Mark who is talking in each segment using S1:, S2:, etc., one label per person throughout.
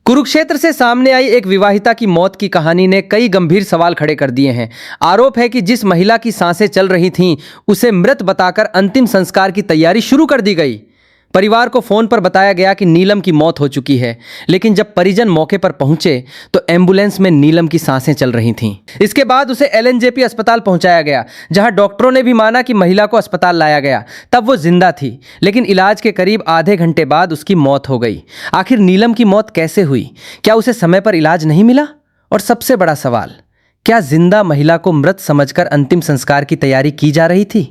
S1: कुरुक्षेत्र से सामने आई एक विवाहिता की मौत की कहानी ने कई गंभीर सवाल खड़े कर दिए हैं। आरोप है कि जिस महिला की सांसें चल रही थीं, उसे मृत बताकर अंतिम संस्कार की तैयारी शुरू कर दी गई। परिवार को फोन पर बताया गया कि नीलम की मौत हो चुकी है, लेकिन जब परिजन मौके पर पहुंचे तो एम्बुलेंस में नीलम की सांसें चल रही थीं। इसके बाद उसे एलएनजेपी अस्पताल पहुंचाया गया, जहां डॉक्टरों ने भी माना कि महिला को अस्पताल लाया गया। तब वो जिंदा थी, लेकिन इलाज के करीब आधे घंटे बाद उसकी मौत हो गई। आखिर नीलम की मौत कैसे हुई? क्या उसे समय पर इलाज नहीं मिला? और सबसे बड़ा सवाल, क्या जिंदा महिला को मृत समझकर अंतिम संस्कार की तैयारी की जा रही थी?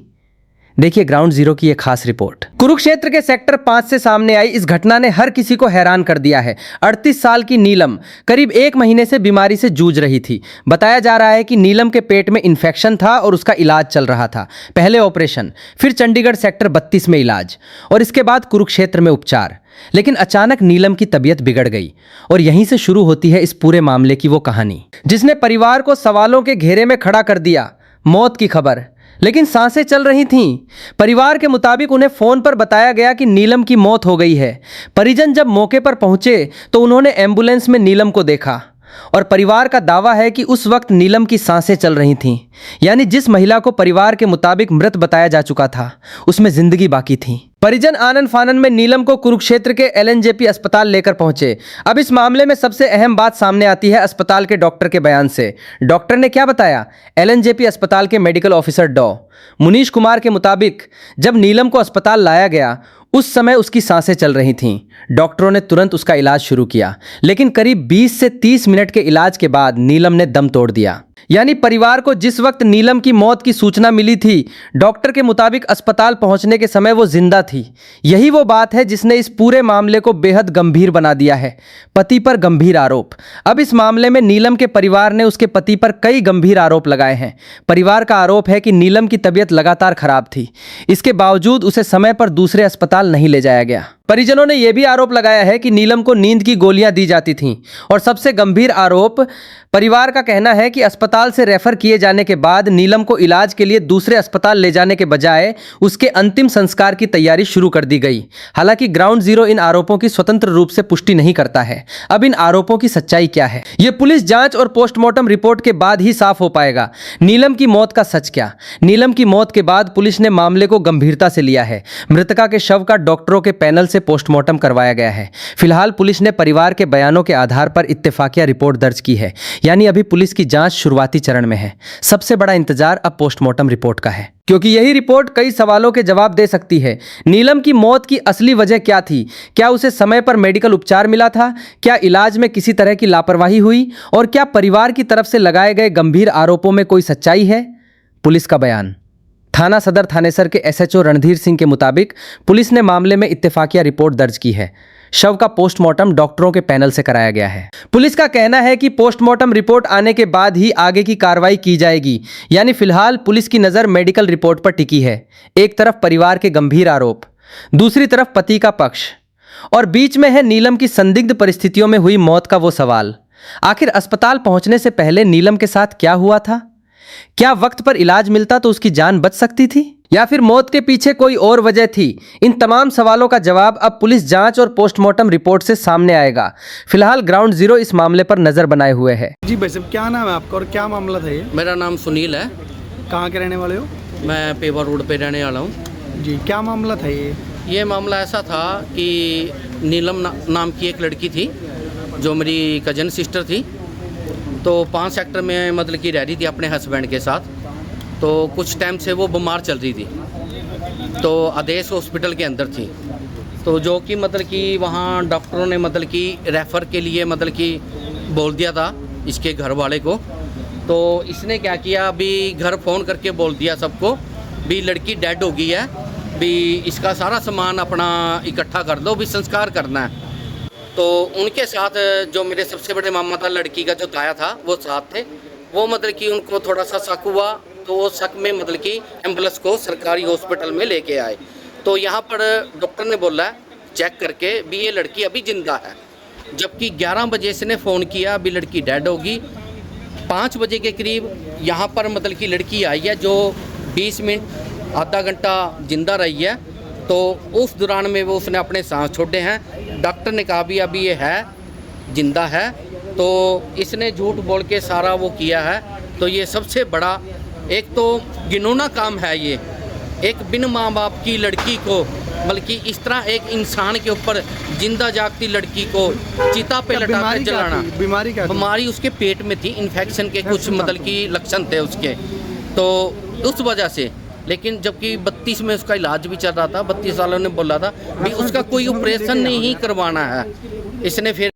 S1: देखिए ग्राउंड जीरो की एक खास रिपोर्ट। कुरुक्षेत्र के सेक्टर 5 से सामने आई इस घटना ने हर किसी को हैरान कर दिया है। 38 साल की नीलम करीब 1 महीने से बीमारी से जूझ रही थी। बताया जा रहा है कि नीलम के पेट में इन्फेक्शन था और उसका इलाज चल रहा था। पहले ऑपरेशन, फिर चंडीगढ़ सेक्टर 32 में इलाज और इसके बाद कुरुक्षेत्र में उपचार। लेकिन अचानक नीलम की तबीयत बिगड़ गई और यहीं से शुरू होती है इस पूरे मामले की वो कहानी, जिसने परिवार को सवालों के घेरे में खड़ा कर दिया। मौत की खबर, लेकिन सांसें चल रही थीं। परिवार के मुताबिक उन्हें फोन पर बताया गया कि नीलम की मौत हो गई है। परिजन जब मौके पर पहुंचे तो उन्होंने एम्बुलेंस में नीलम को देखा और परिवार का दावा है कि उस वक्त नीलम की सांसें चल रही थीं। यानी जिस महिला को परिवार के मुताबिक मृत बताया जा चुका था, उसमें जिंदगी बाकी थी। परिजन आनन फानन में नीलम को कुरुक्षेत्र के एलएनजेपी अस्पताल लेकर पहुंचे। अब इस मामले में सबसे अहम बात सामने आती है अस्पताल के डॉक्टर के बयान से। डॉक्टर ने क्या बताया? एलएनजेपी अस्पताल के मेडिकल ऑफिसर डॉ. मुनीश कुमार के मुताबिक जब नीलम को अस्पताल लाया गया उस समय उसकी सांसें चल रही थीं। डॉक्टरों ने तुरंत उसका इलाज शुरू किया, लेकिन करीब 20 से 30 मिनट के इलाज के बाद नीलम ने दम तोड़ दिया। यानी परिवार को जिस वक्त नीलम की मौत की सूचना मिली थी, डॉक्टर के मुताबिक अस्पताल पहुंचने के समय वो जिंदा थी। यही वो बात है जिसने इस पूरे मामले को बेहद गंभीर बना दिया है। पति पर गंभीर आरोप। अब इस मामले में नीलम के परिवार ने उसके पति पर कई गंभीर आरोप लगाए हैं। परिवार का आरोप है कि नीलम की तबीयत लगातार खराब थी, इसके बावजूद उसे समय पर दूसरे अस्पताल नहीं ले जाया गया। परिजनों ने यह भी आरोप लगाया है कि नीलम को नींद की गोलियां दी जाती थीं। और सबसे गंभीर आरोप, परिवार का कहना है कि अस्पताल से रेफर किए जाने के बाद नीलम को इलाज के लिए दूसरे अस्पताल ले जाने के बजाय उसके अंतिम संस्कार की तैयारी शुरू कर दी गई। हालांकि ग्राउंड जीरो इन आरोपों की स्वतंत्र रूप से पुष्टि नहीं करता है। अब इन आरोपों की सच्चाई क्या है, यह पुलिस जांच और पोस्टमार्टम रिपोर्ट के बाद ही साफ हो पाएगा। नीलम की मौत का सच क्या? नीलम की मौत के बाद पुलिस ने मामले को गंभीरता से लिया है। मृतका के शव का डॉक्टरों के पैनल से पोस्टमार्टम करवाया गया है। फिलहाल पुलिस ने परिवार के बयानों के आधार पर इत्तेफाकिया रिपोर्ट दर्ज की है। यानी अभी पुलिस की जांच शुरुआती चरण में है। सबसे बड़ा इंतजार अब पोस्टमार्टम रिपोर्ट का है, क्योंकि यही रिपोर्ट कई सवालों के जवाब दे सकती है। नीलम की मौत की असली वजह क्या थी? क्या उसे समय पर मेडिकल उपचार मिला था? क्या इलाज में किसी तरह की लापरवाही हुई? और क्या परिवार की तरफ से लगाए गए गंभीर आरोपों में कोई सच्चाई है? पुलिस का बयान। थाना सदर थानेसर के एसएचओ रणधीर सिंह के मुताबिक पुलिस ने मामले में इत्तेफाकिया रिपोर्ट दर्ज की है। शव का पोस्टमार्टम डॉक्टरों के पैनल से कराया गया है। पुलिस का कहना है कि पोस्टमार्टम रिपोर्ट आने के बाद ही आगे की कार्रवाई की जाएगी। यानी फिलहाल पुलिस की नज़र मेडिकल रिपोर्ट पर टिकी है। एक तरफ परिवार के गंभीर आरोप, दूसरी तरफ पति का पक्ष, और बीच में है नीलम की संदिग्ध परिस्थितियों में हुई मौत का वो सवाल। आखिर अस्पताल पहुंचने से पहले नीलम के साथ क्या हुआ था? क्या वक्त पर इलाज मिलता तो उसकी जान बच सकती थी, या फिर मौत के पीछे कोई और वजह थी? इन तमाम सवालों का जवाब अब पुलिस जांच और पोस्टमार्टम रिपोर्ट से सामने आएगा। फिलहाल ग्राउंड जीरो इस मामले पर नजर बनाए हुए है।
S2: जी भाई साहब, क्या नाम है आपका और क्या मामला था ये?
S3: मेरा नाम सुनील है।
S2: कहाँ के रहने वाले हो?
S3: मैं पेवा रोड पे रहने वाला हूँ।
S2: जी, क्या मामला था
S3: ये मामला ऐसा था कि नीलम नाम की एक लड़की थी जो मेरी कजन सिस्टर थी। तो 5 सेक्टर में मतलब कि रह रही थी अपने हस्बैंड के साथ। तो कुछ टाइम से वो बीमार चल रही थी, तो आदेश हॉस्पिटल के अंदर थी। तो जो कि मतलब कि वहाँ डॉक्टरों ने मतलब कि रेफ़र के लिए मतलब कि बोल दिया था इसके घर वाले को। तो इसने क्या किया, अभी घर फ़ोन करके बोल दिया सबको भी लड़की डेड हो गई है, भी इसका सारा सामान अपना इकट्ठा कर दो, भी संस्कार करना है। तो उनके साथ जो मेरे सबसे बड़े मामा था, लड़की का जो ताया था, वो साथ थे। वो मतलब कि उनको थोड़ा सा शक हुआ, तो वो शक में मतलब कि एम्बुलेंस को सरकारी हॉस्पिटल में लेके आए। तो यहाँ पर डॉक्टर ने बोला चेक करके भी ये लड़की अभी जिंदा है, जबकि 11 बजे इसने फ़ोन किया अभी लड़की डेड होगी। 5 बजे के करीब यहाँ पर मतलब कि लड़की आई है जो 20 मिनट आधा घंटा जिंदा रही है। तो उस दौरान में वो उसने अपने सांस छोड़े हैं। डॉक्टर ने कहा भी अभी ये है जिंदा है। तो इसने झूठ बोल के सारा वो किया है। तो ये सबसे बड़ा एक तो घिनौना काम है ये, एक बिन माँ बाप की लड़की को, बल्कि इस तरह एक इंसान के ऊपर जिंदा जागती लड़की को चिता पे लटा कर जलाना।
S2: बीमारी क्या थी?
S3: बीमारी उसके पेट में थी, इन्फेक्शन के कुछ मतलब कि लक्षण थे उसके, तो उस वजह से। लेकिन जबकि 32 में उसका इलाज भी चल रहा था, 32 सालों ने बोला था भी उसका कोई ऑपरेशन नहीं करवाना है। इसने फिर